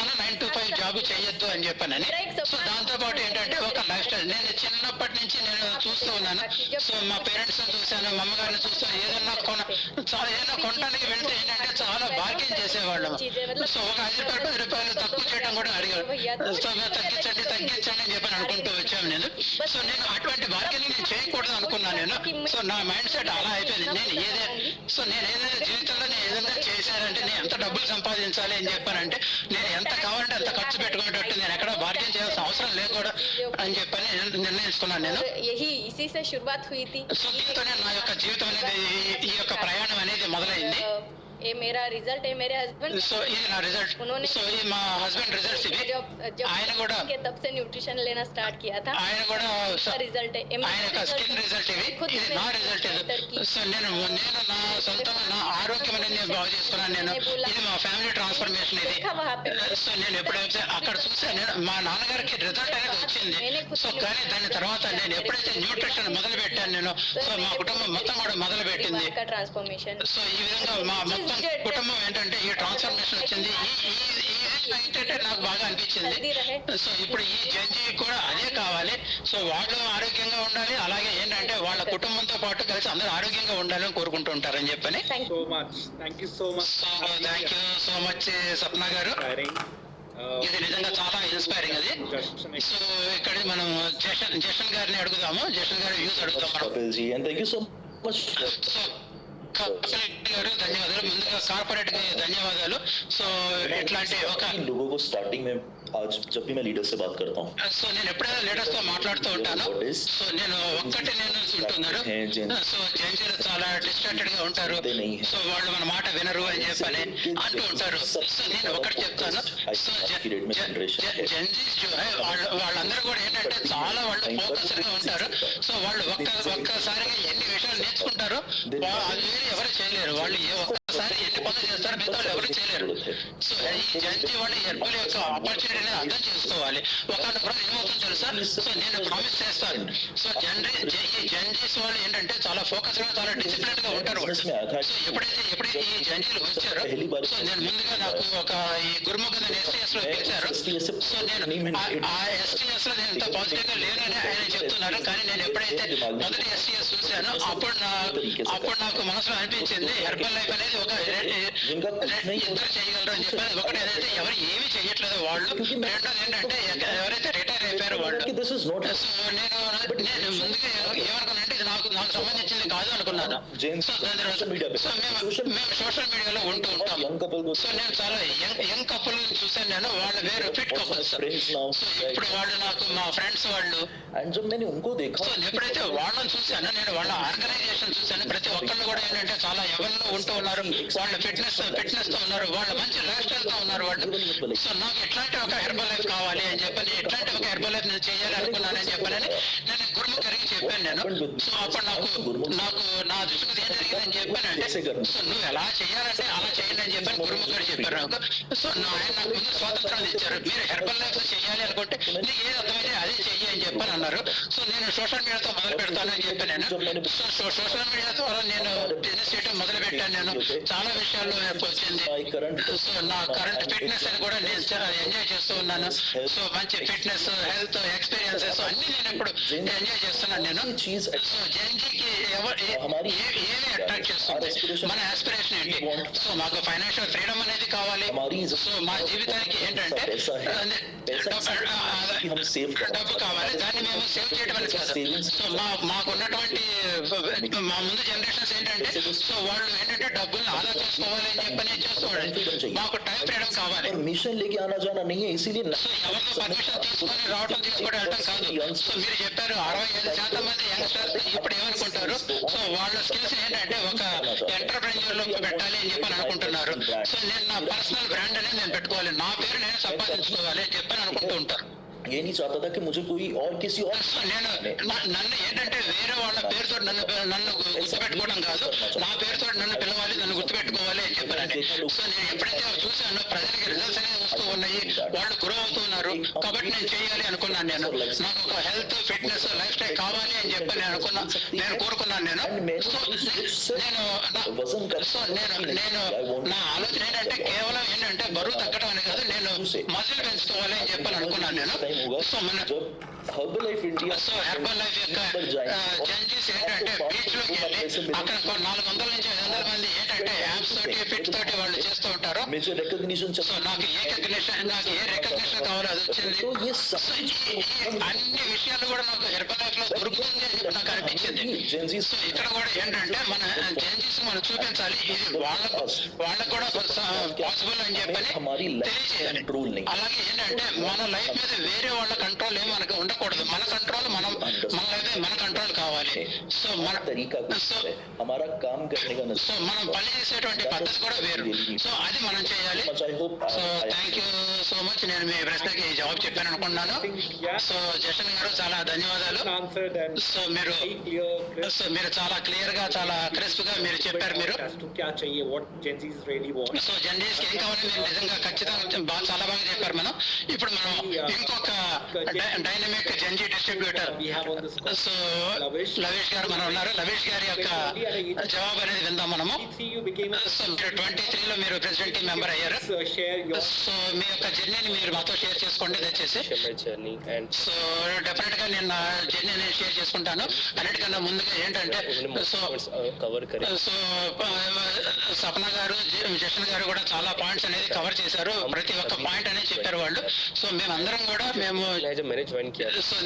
9 to 5 జాబ్ చేయొద్దు అని చెప్పానని. సో దాంతో పాటు ఏంటంటే ఒక లైఫ్ స్టైల్ నేను చిన్నప్పటి నుంచి నేను చూస్తూ ఉన్నాను. సో మా పేరెంట్స్ చూశాను, మా అమ్మగారిని చూస్తాను. ఏదైనా కొనడానికి వెళ్తే ఏంటంటే చాలా బార్గెన్ చేసేవాళ్ళం. సో ఒక 5 రూపాయలు తక్కువ చేయడం కూడా అడిగారు. సో తగ్గించండి అని చెప్పి అనుకుంటూ వచ్చాము నేను. సో నేను అటువంటి బార్గెనింగ్ నేను చేయకూడదు అనుకున్నాను నేను. సో నా మైండ్ సెట్ అలా అయిపోయింది. నేను ఏదైనా జీవితంలో నేను ఏదైనా చేశానంటే నేను ఎంత డబ్బులు సంపాదించాలి అని చెప్పానంటే నేను ఎంత కావాలంటే అంత ఖర్చు పెట్టుకునేటట్టు నేను ఎక్కడ బార్గెన్ చేయాల్సిన అవసరం లేదు కూడా అని చెప్పని నిర్ణయించుకున్నాను నేను. సో దీంతోనే నా యొక్క జీవితం అనేది ఈ యొక్క ప్రయాణం అనేది మొదలైంది. ये मेरा रिजल्ट है मेरे हस्बैंड. సో ఇది నా రిజల్ట్. సో ఇది మా హస్బెండ్ రిజల్ట్స్ ఇవి. ఆయన కూడా तब से न्यूट्रिशन लेना स्टार्ट किया था. ఆయన కూడా रिजल्ट है ఆయన యొక్క స్కిన్ రిజల్ట్ ఇవి. ఇది నా రిజల్ట్ ఇది. సో నేను నా సొంతంగా నా ఆరోగ్యం అనేది నేను బాగు చేసుకున్నాను నేను. ఇది మా ఫ్యామిలీ ట్రాన్స్ఫర్మేషన్ ఇది. సో నేను ఎప్పుడైతే అక్కడ చూసాను మా నాన్నగారికి రిజల్ట్ అనేది వచ్చింది. సో కానీ దాని తర్వాత నేను ఎప్పుడైతే న్యూట్రిషన్ మొదలు పెట్టాను నేను, సో మా కుటుంబం మొత్తం కూడా మొదలు పెట్టింది. సో ఈ విధంగా మా మొత్తం కుటుంబం ఏంటంటే ఈ ట్రాన్స్ఫర్మేషన్ వచ్చింది. ఏంటంటే నాకు బాగా అనిపించింది. సో ఇప్పుడు ఈ జంజీ కూడా అదే కావాలి. సో వాళ్ళు ఆరోగ్యంగా ఉండాలి, అలాగే ఏంటంటే వాళ్ళ కుటుంబంతో పాటు కలిసి అందరూ ఆరోగ్యంగా ఉండాలని కోరుకుంటూ ఉంటారని చెప్పని. Thank you so much. So thank you so much Sapna గారు. ఇది నిజంగా చాలా ఇన్స్పైరింగ్ అది. సో ఇక్కడ మనం జషన్ గారిని అడుగుదాము. జషన్ గారి వ్యూస్ అడుగుదాం మనం. సో గారు ధన్యవాదాలు. ముందుగా కార్పొరేట్ కి ధన్యవాదాలు. సో ఇట్లాంటి ఒక लोगों को स्टार्टिंग में आज जब भी मैं लीडर से बात करता हूँ సో నేను ఎప్పుడైనా లీడర్స్ తో మాట్లాడుతూ ఉంటాను. సో నేను ఒక్కటి నేను ఉంటున్నాను. సో జెన్జీలు చాలా డిస్ట్రాక్టెడ్ గా ఉంటారు. సో వాళ్ళు మన మాట వినరు అని చెప్పని అంటూ ఉంటారు. సో నేను ఒకటి చెప్తాను. సో జెన్జీస్ వాళ్ళందరూ కూడా ఏంటంటే చాలా వాళ్ళు ఫోకస్డ్ గా ఉంటారు. సో వాళ్ళు ఒక్కసారిగా ఎన్ని విషయాలు నేర్చుకుంటారో అది వేరే ఎవరు చేయలేరు. వాళ్ళు ఒక్కసారి ఎన్ని పనులు చేస్తారో మిగతా వాళ్ళు ఎవరు చేయలేరు. సో ఈ జెన్జీ వాళ్ళు హెర్బల్ యొక్క ఆపర్చునిటీని అర్థం చేసుకోవాలి. ఒకనొకరు ఏమవుతుందో తెలుసా? సో నేను ప్రామిస్ చేస్తాను. సో ఈ జెన్జీస్ వాళ్ళు ఏంటంటే చాలా ఫోకస్ గా చాలా డిసిప్లిన్ గా ఉంటారు. సో ఎప్పుడైతే ఈ జెన్జీలు వచ్చారో సో నేను ముందుగా నాకు ఒక ఈ గురుముఖ ఎస్టీఎస్ లో పిలిచారు. సో నేను ఆ ఎస్టీఎస్ లో నేను ఇంత పాజిటివ్ గా లేనని ఆయన చెప్తున్నారు. కానీ నేను ఎప్పుడైతే మొదటి ఎస్టీఎస్ చూశానో అప్పుడు నాకు మనసులో అనిపించింది హెర్బల్ లైఫ్ అనేది ఒక ఇద్దరు చేయగలరు అని చెప్పి. ఒకటి ఏదైతే ఎవరు ఏమి చేయట్లేదు వాళ్ళు, రెండోది ఏంటంటే ఎవరైతే రిటైర్ అయిపోయారో వాళ్ళు. సో నేను ముందుగా ఏమనుకున్నానంటే ఇది నాకు సంబంధించింది కాదు అనుకున్నాను. సో దాని తర్వాత మేము సోషల్ మీడియాలో ఉంటూ ఉంటాం. సో నేను చాలా యంగ్ కపుల్ చూసాను. నేను వాళ్ళు వేరే ఫిట్ కపుల్స్. సో ఇప్పుడు వాళ్ళు నాకు మా ఫ్రెండ్స్ వాళ్ళు. సో ఎప్పుడైతే వాళ్ళని చూశానో నేను వాళ్ళ ఆర్గనైజేషన్ చూశాను. ప్రతి ఒక్కళ్ళు కూడా ఏంటంటే చాలా ఎవరిలో ఉంటూ ఉన్నారు. వాళ్ళ ఫిట్నెస్ తో ఉన్నారు. వాళ్ళ మంచి లైఫ్ స్టైల్ తో ఉన్నారు వాళ్ళు. సో నాకు ఎట్లాంటి ఒక హెర్బల్ లైఫ్ కావాలి అని చెప్పని, ఎట్లాంటి ఒక హెర్బల్ లైఫ్ నేను చేయాలి అనుకున్నానని చెప్పనని నేను గురుముఖ్ గారికి చెప్పాను నేను. సో అప్పుడు నాకు నా దృష్టికి ఏం జరిగిందని చెప్పానంటే సో నువ్వు ఎలా చేయాలంటే అలా చేయండి అని చెప్పని గురుముఖ్ గారు చెప్పారు నాకు. సో ఆయన నాకు ముందు స్వాతంత్రం ఇచ్చారు. మీరు హెర్బల్ లైఫ్ చేయాలి అనుకుంటే నీకు ఏది అర్థమైతే అదే చెయ్యి అని చెప్పని అన్నారు. సో నేను సోషల్ మీడియాతో మొదలు పెడతాను అని చెప్పి నేను సో సోషల్ మీడియా ద్వారా నేను బిజినెస్ చేయడం మొదలు పెట్టాను. నేను చాలా విషయాల్లో వచ్చింది. సో నా కరెంట్ ఫిట్నెస్ అని కూడా నేను ఎంజాయ్ చేస్తూ ఉన్నాను. సో మంచి ఫిట్నెస్, హెల్త్, ఎక్స్పీరియన్సెస్ అన్ని నేను ఇప్పుడు ఎంజాయ్ చేస్తున్నాను నేను. సో జెన్జీకి ఏమి అట్రాక్ట్ చేస్తుంది? మన ఆస్పిరేషన్ ఏంటి? సో మాకు ఫైనాన్షియల్ ఫ్రీడమ్ అనేది కావాలి. సో మా జీవితానికి ఏంటంటే డబ్బు కావాలి. దాన్ని మేము సేవ్ చేయడం అనేది కాదు. సో మాకున్నటువంటి మా ముందు జనరేషన్స్ ఏంటంటే సో వాళ్ళు ఏంటంటే డబ్బుల్ని ఆదా చేసుకోవాలి అని చెప్పని చేస్తూ మాకు టైం ఫ్రీడమ్ కావాలి. मिशन लेके आना जाना नहीं है, इसीलिए సో ఎవరితో పర్మిషన్ తీసుకొని రావడం తీసుకొని వెళ్ళడం కాదు. సో మీరు చెప్పారు 65% మంది యంగ్స్టర్స్ ఇప్పుడు ఏమనుకుంటారు? సో వాళ్ళ స్కిల్స్ ఏంటంటే ఒక ఎంటర్ప్రెన్యూర్ లో పెట్టాలి అని చెప్పని అనుకుంటున్నారు. సో నేను నా పర్సనల్ బ్రాండ్ అనేది నేను పెట్టుకోవాలి, నా పేరు నేను సంపాదించుకోవాలి అని చెప్పని అనుకుంటూ ఉంటారు. ये नहीं चाहता था कि मुझे कोई और किसी और నేను నన్ను ఏంటంటే వేరే వాళ్ళ పేరుతో నన్ను గుర్తుపెట్టుకోవడం కాదు, నా పేరుతో నన్ను పిలవాలి, నన్ను గుర్తుపెట్టుకోవాలి అని చెప్పారని. సో నేను ఎప్పుడైతే చూసానో ప్రజలకి రిజల్ట్స్ అనేది వస్తూ ఉన్నాయి, వాళ్ళు గ్రో అవుతున్నారు. కాబట్టి నేను చేయాలి అనుకున్నాను. నేను నాకు ఒక హెల్త్, ఫిట్నెస్, లైఫ్ స్టైల్ కావాలి అని చెప్పి నేను కోరుకున్నాను. నేను నా ఆలోచన ఏంటంటే కేవలం ఏంటంటే బరువు తగ్గడం అని కాదు, నేను మజిల్ పెంచుకోవాలి అని చెప్పని అనుకున్నాను నేను. So herbal life India so herbal life యొక్క జెన్జీస్ ఏంటంటే బీచ్ లోకి వెళ్ళి అక్కడ 400 నుంచి 500 మంది ఏంటంటే యాప్స్ తోటి ఫిట్ తోటి వాళ్ళు చేస్తూ ఉంటారు. मेजर रिकॉग्निशन సో నాకు ఏ రికగ్నిషన్ కావాలో అది వచ్చింది. సో అన్ని విషయాలు కూడా నాకు హెర్బల్ లైఫ్ లో దొరుకుతుంది అని చెప్పి నాకు అనిపించింది. సో ఇక్కడ కూడా ఏంటంటే మన జెన్జీస్ మనం చూపించాలి, ఇది వాళ్ళకు కూడా పాసిబుల్ అని చెప్పని తెలియజేయాలి. అలాగే ఏంటంటే మన లైఫ్ మీద వేరే వాళ్ళ కంట్రోల్ ఏమి మనకు ఉండకూడదు. మన కంట్రోల్ మన లైఫ్ మన కంట్రోల్ కావాలి. సో हमारा काम करने का సో మనం పని చేసేటువంటి పద్ధతి కూడా వేరు. సో అది మనం చేయాలి. So thank you so much. నేను మీ ప్రశ్నకి జవాబు చెప్పాను అనుకున్నాను. సో జషన్ గారు చాలా ధన్యవాదాలు. సో మీరు చాలా క్లియర్ గా చాలా క్రిస్ప్ గా మీరు చెప్పారు. మీరు సో జెన్జీస్ కి ఏం కావాలి మీరు నిజంగా ఖచ్చితంగా చాలా బాగా చెప్పారు. మనం ఇప్పుడు మనం ఇంకొక డైనమిక్ జెన్జీ డిస్ట్రిబ్యూటర్ సో లవేష్ గారు మనం ఉన్నారు. లవేష్ గారి యొక్క జవాబు అనేది విందాం మనము. సో మీరు 23 లో మీరు ప్రెసిడెంట్ టీం మెంబర్ అయ్యారు. సో మీ యొక్క జర్నీని మీరు మాతో షేర్ చేసుకోండి దయచేసి. సో డెఫినెట్ గా నేను నా జర్నీని షేర్ చేసుకుంటాను. అన్నిటికన్నా ముందుగా ఏంటంటే సో సపన గారు, జషన్ గారు కూడా చాలా పాయింట్స్ అనేది కవర్ చేశారు. ప్రతి ఒక్క పాయింట్ అనేది చెప్పారు వాళ్ళు. సో మేమందరం కూడా మేము సో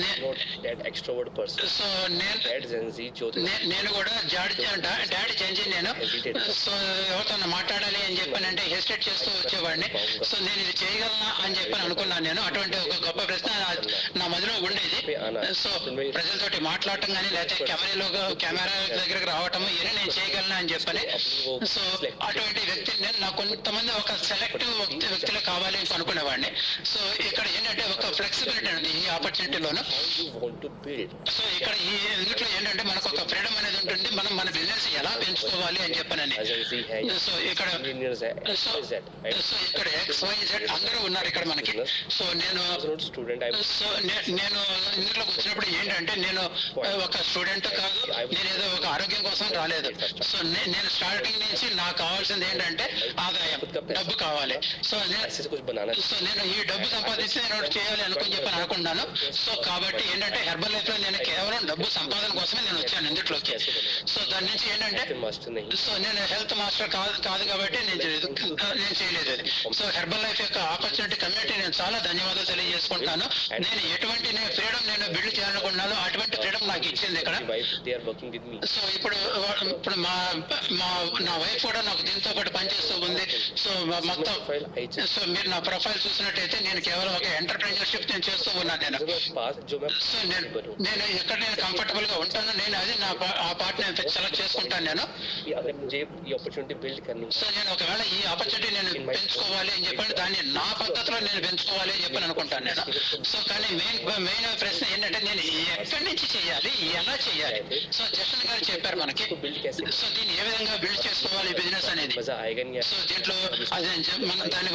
dad Zenzi जो थे నేను కూడా డాడీ జంజి నేను సో ఎవరితో మాట్లాడాలి అని చెప్పానంటే హెసిటేట్ చేస్తూ వచ్చేవాడిని. సో నేను ఇది చేయగలనా అని చెప్పని అనుకున్నాను. నేను అటువంటి ఒక గొప్ప ప్రశ్న నా మదిలో ఉండేది. సో ప్రజలతోటి మాట్లాడటం కానీ లేకపోతే కెమెరా దగ్గరకు రావటం ఇవన్నీ నేను చేయగలనా అని చెప్పని. సో అటువంటి వ్యక్తిని నేను నాకు కొంతమంది ఒక సెలెక్టివ్ వ్యక్తులు కావాలి అని అనుకునేవాడిని. సో ఇక్కడ ఏంటంటే ఒక ఫ్లెక్సిబిలిటీ ఉంది ఈ ఆపర్చునిటీలోను. how you want to build so ఇక్కడ ఈ ఇందులో ఏంటంటే మనకు ఒక ఫ్రీడమ్ అనేది ఉంటుంది. మనం మన బిజినెస్ ఎలా పెంచుకోవాలి అని చెప్పనని. Zenzi है సో ఇక్కడ engineers है సో సో ఇక్కడ XYZ అందరూ ఉన్నారు ఇక్కడ మనకి. సో నేను not student I సో నేను ఇందులోకి వచ్చినప్పుడు ఏంటంటే నేను ఒక స్టూడెంట్ కాదు, నేను ఏదో ఒక ఆరోగ్యం కోసం రాలేదు. సో నేను స్టార్టింగ్ నుంచి నాకు కావాల్సింది ఏంటంటే ఆదాయం, డబ్బు కావాలి. సో ऐसे कुछ बनाना సో నేను ఈ డబ్బు సంపాదించి నేను ఒకటి చేయాలి చెప్పని అనుకున్నాను. సో కాబట్టి ఏంటంటే హెర్బల్ లైఫ్ లో నేను కేవలం డబ్బు సంపాదన కోసమే నేను వచ్చాను ఇందులోకి. సో దాని నుంచి ఏంటంటే मास्टर नहीं సో నేను హెల్త్ మాస్టర్ కాదు కాబట్టి నేను చేయలేదు అది. సో హెర్బల్ లైఫ్ యొక్క ఆపర్చునిటీ కమ్యూనిటీ నేను చాలా ధన్యవాదాలు తెలియజేసుకుంటున్నాను. నేను ఎటువంటి ఫ్రీడమ్ నేను బిల్డ్ చేయాలనుకున్నాను అటువంటి ఫ్రీడమ్ నాకు ఇచ్చింది ఇక్కడ. they are working with me so ఇప్పుడు నా వైఫ్ కూడా నాకు దీంతో పాటు పనిచేస్తూ ఉంది. సో మొత్తం సో మీరు నా ప్రొఫైల్ చూసినట్టయితే నేను కేవలం ఒక ఎంటర్ప్రెన్యూర్షిప్ నేను చేస్తూ ఉన్నాను. సో నేను ఎక్కడ నేను కంఫర్టబుల్ గా ఉంటాను, నేను అది ఆ పార్ట్ నేను సెలెక్ట్ చేసుకుంటాను. నేను अगर मुझे ये अपॉर्चुनिटी बिल्ड करनी సో నేను ఒకవేళ ఈ ఆపర్చునిటీ నేను పెంచుకోవాలి అని చెప్పండి దాన్ని నా పద్ధతిలో నేను పెంచుకోవాలి అని చెప్పని అనుకుంటాను నేను. సో కానీ మెయిన్ ప్రశ్న ఏంటంటే నేను ఎక్కడి నుంచి చేయాలి, ఎలా చేయాలి. సో జషన్ గారు చెప్పారు మనకి. సో దీన్ని ఏ విధంగా బిల్డ్ చేసుకోవాలి బిజినెస్ అనేది. मजा आएगा नहीं సో దీంట్లో అదే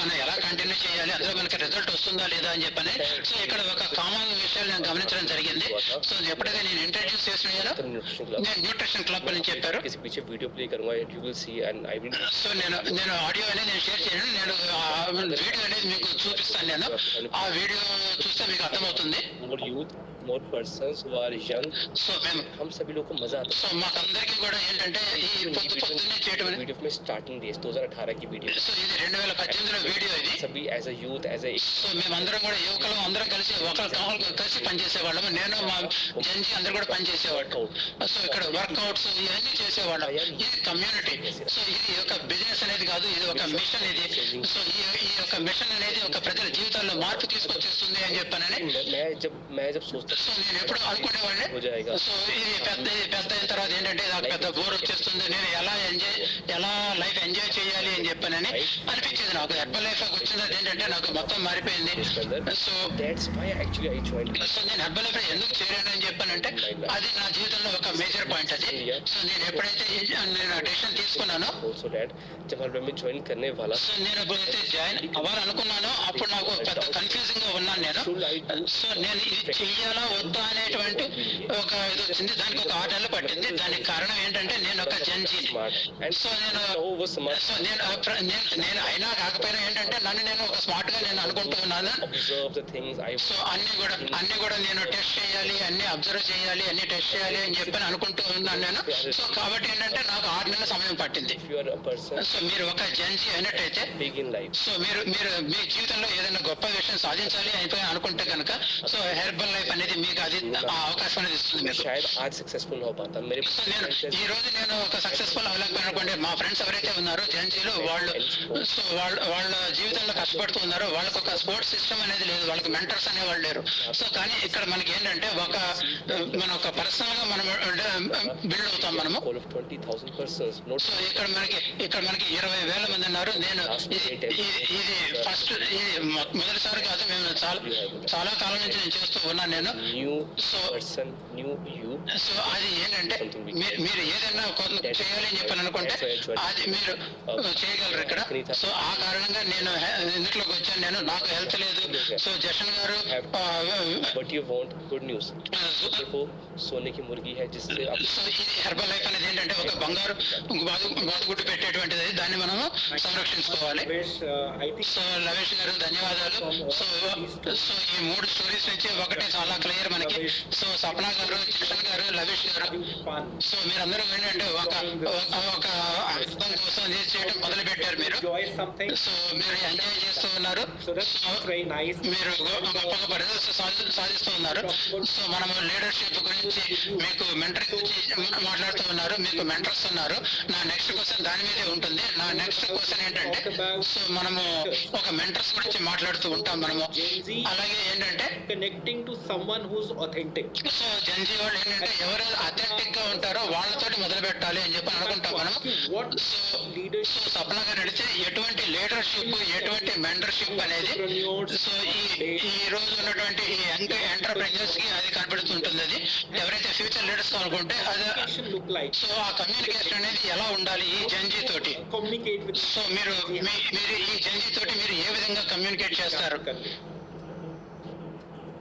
మనం ఎలా కంటిన్యూ చేయాలి, అందులో మనకి రిజల్ట్ వస్తుందా లేదా అని చెప్పని. సో ఇక్కడ ఒక కామన్ విషయాలు నేను గమనించడం జరిగింది. సో ఎప్పుడైతే నేను ఇంట్రడ్యూస్ చేసిన నేను న్యూట్రిషన్ క్లబ్ అని చెప్పారు. किसी पीछे वीडियो प्ले करूंगा you will see and I will so నేను ఆడియో అనేది నేను షేర్ చేయను, నేను వీడియో అనేది మీకు చూపిస్తాను. నేను ఆ వీడియో చూస్తే మీకు అర్థమవుతుంది. more youth more persons who are young so మేము हम सभी लोग को मजा आता సో మాకందరికీ కూడా ఏంటంటే ఈ పొద్దున్నే చేయడం है वीडियो में स्टार्टिंग डेज 2018 की वीडियो సో ఇది 2018లో వీడియో ఇది. सभी as a youth as a so మేమందరం కూడా యువకులు అందరం కలిసి కలిసి పనిచేసేవాళ్ళం. నేను మా జంజి అందరూ కూడా పనిచేసేవాడు. సో ఇక్కడ వర్కౌట్స్ ఇవన్నీ చేసేవాళ్ళం. ఇది కమ్యూనిటీ. సో ఇది ఒక బిజినెస్ అనేది కాదు, ఇది ఒక మిషన్. ఇది సో ఈ యొక్క మిషన్ అనేది ఒక ప్రజల జీవితాల్లో మార్పు తీసుకొచ్చేస్తుంది అని చెప్పానని. मैं जब सोचता సో నేను ఎప్పుడు అనుకునేవాడిని. సో ఇది పెద్ద అయిన తర్వాత ఏంటంటే నాకు పెద్ద బోర్ వచ్చేస్తుంది, నేను ఎలా లైఫ్ ఎంజాయ్ చేయాలి అని చెప్పానని అనిపించేది నాకు. హెర్బల్ లైఫ్ వచ్చినది ఏంటంటే నాకు మొత్తం మారిపోయింది. So that's why actually I joined so నేను హెర్బల్ లైఫ్ ఎందుకు చేరాను అని చెప్పానంటే అది నా జీవితంలో ఒక మేజర్ పాయింట్ అది. సో నేను ఎప్పుడైతే నేను డెసిషన్ తీసుకున్నానో also that जब हर्बल में ज्वाइन करने वाला సో నేను ఎప్పుడైతే జాయిన్ అవ్వాలనుకున్నానో అప్పుడు నాకు పెద్ద కన్ఫ్యూజింగ్ గా ఉన్నాను నేను. సో నేను ఇది చెయ్యాలా వద్దా అనేటువంటి ఒక ఇది వచ్చింది. దానికి ఒక 6 నెలలు పట్టింది. దానికి కారణం ఏంటంటే నేను ఒక జంజి. సో నేను అయినా కాకపోయినా ఏంటంటే నేను ఒక స్మార్ట్ గా నేను అనుకుంటూ ఉన్నాను. observe the things I so అన్ని కూడా నేను టెస్ట్ చేయాలి, అన్ని అబ్జర్వ్ చేయాలి, అన్ని టెస్ట్ చేయాలి అని చెప్పి అనుకుంటూ ఉన్నాను నేను. సో కాబట్టి ఏంటంటే నాకు 6 నెలల సమయం పట్టింది. if you are a person so మీరు ఒక జంజి అయినట్టయితే big in life సో మీరు మీ జీవితంలో ఏదైనా గొప్ప విషయం సాధించాలి అయిపోయి అనుకుంటే కనుక సో హెర్బల్ లైఫ్ అనేది మీకు అది ఆ అవకాశం అనేది ఇస్తుంది మీకు. शायद आज सक्सेसफुल हो पाता मेरे సో ఈ రోజు నేను ఒక సక్సెస్ఫుల్ అవ్వలేకపోయిననుకోండి, మా ఫ్రెండ్స్ ఎవరైతే ఉన్నారో జెన్జీలు వాళ్ళు సో వాళ్ళ జీవితంలో కష్టపడుతూ ఉన్నారు. వాళ్ళకి ఒక స్పోర్ట్స్ సిస్టమ్ అనేది లేదు, వాళ్ళకి మెంటర్స్ అనేవాళ్ళు లేరు. సో కానీ ఇక్కడ మనకి ఏంటంటే మన ఒక పర్సనల్ గా మనం బిల్డ్ అవుతాం మనము. all of 20,000 persons not so ఇక్కడ మనకి 20,000 మంది ఉన్నారు. నేను ఇది ఫస్ట్ మొదటిసారి కాదు, మేము చాలా కాలం నుంచి నేను చేస్తూ ఉన్నాను నేను. new so person new you so అది ఏంటంటే మీరు ఏదైనా చేయాలి అని చెప్పని అనుకుంటే అది మీరు చేయగలరు ఇక్కడ. సో ఆ కారణంగా నేను ఇందులోకి వచ్చాను. నేను నాకు హెల్త్ లేదు. సో జషన్ గారు but you want good news देखो सोने की मुर्गी है जिससे आप సో ఇది హెర్బల్ లైఫ్ అనేది ఏంటంటే ఒక బంగారు బాతుగుడ్డు పెట్టేటువంటిది, దాన్ని మనము సంరక్షించుకోవాలి. I think సో లవేష్ గారు ధన్యవాదాలు. సో ఈ 3 స్టోరీస్ నుంచి ఒకటి చాలా క్లియర్ మనకి. సో సప్నా గారు, జషన్ గారు, లవేష్ గారు fun. సో మీరందరూ ఏంటంటే ఒక అర్థం కోసం ఇది చేయడం మొదలు పెట్టారు మీరు. Enjoy something. సో మీరు ఎంజాయ్ చేస్తూ ఉన్నారు. So that's very nice. మీరు గొప్పగా పరిస్థితి సాధిస్తూ ఉన్నారు. సో మనము లీడర్షిప్ గురించి మీకు మెంటర్ గురించి మాట్లాడుతూ ఉన్నారు. మీకు మెంటర్స్ ఉన్నారు. నా నెక్స్ట్ క్వశ్చన్ దాని మీదే ఉంటుంది. నా నెక్స్ట్ క్వశ్చన్ ఏంటంటే, సో మనము ఒక మెంటర్స్ గురించి మాట్లాడుతూ ఉంటాం మనము. అలాగే ఏంటంటే Connecting to someone who's authentic. So Gen Z వాళ్ళు ఏంటంటే ఎవరు అథెంటిక్ గా ఉంటారో వాళ్ళతోటి మొదలు పెట్టాలి అని చెప్పి అనుకుంటాం మనం. What సో leadership సప్న గారు అడిగితే ఎటువంటి లీడర్షిప్, ఎటువంటి మెంటర్షిప్ అనేది సో ఈ రోజు ఉన్నటువంటి ఈ యంగ్ ఎంటర్ప్రెన్యూర్స్ కి అది కనబడుతుంటుంది. అది ఎవరైతే ఫ్యూచర్ లీడర్స్ అనుకుంటే అది communication look like? సో ఆ కమ్యూనికేషన్ అనేది ఎలా ఉండాలి ఈ జెన్జీ తోటి. Communicate with. సో మీరు ఈ జెన్జీ తోటి మీరు ఏ విధంగా కమ్యూనికేట్ చేస్తారు?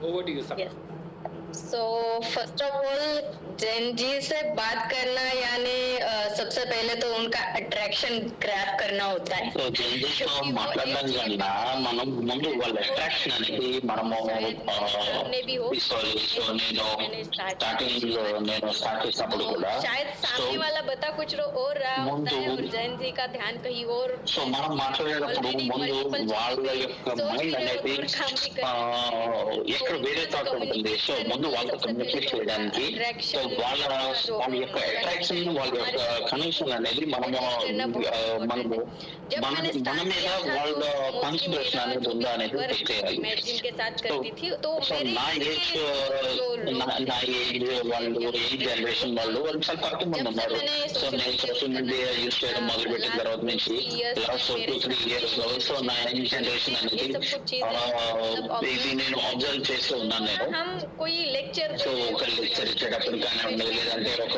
Over to you, sir. Yes. So first of all, Gen Z से बात करना यानी सबसे पहले तो उनका अट्रैक्शन ग्रैब करना होता है. సో జెన్జీతో మాట్లాడడం కన్నా మనం ముందు వాళ్ళ అట్రాక్షన్ అనేది మనము తీసుకోవాలి. సో నేను స్టార్టింగ్ లో నేను స్టార్ట్ చేసినప్పుడు కూడా शायद సో सामने वाला बता कुछ और रहा होता है और जेन जी का ध्यान कहीं और. సో మనం మాట్లాడేటప్పుడు ముందు వాళ్ళ యొక్క మైండ్ అనేది ఎక్కడ వేరే థాట్ ఉంటుంది. సో ముందు వాళ్ళతో కమ్యూనికేట్ చేయడానికి సో వాళ్ళ యొక్క అట్రాక్షన్, వాళ్ళ యొక్క కనెక్షన్ అనేది మనము మన మీద వాళ్ళ కాన్సన్ట్రేషన్ అనేది ఉందా అనేది చెక్ చేయాలి. సో నా ఏజ్ వాళ్ళు ఏ జనరేషన్ వాళ్ళు చాలా తక్కువ మంది ఉన్నారు. సో నేను సోషల్ మీడియా యూజ్ చేయడం మొదలు పెట్టిన తర్వాత నుంచి లాస్ట్ 2-3 years లో సో నా యంగ్ జనరేషన్ అనేది ఇది నేను అబ్జర్వ్ చేస్తూ ఉన్నాను నేను. हम कोई लेक्चर సో ఒక లెక్చర్ ఇచ్చేటప్పుడు కానీ లేదంటే ఒక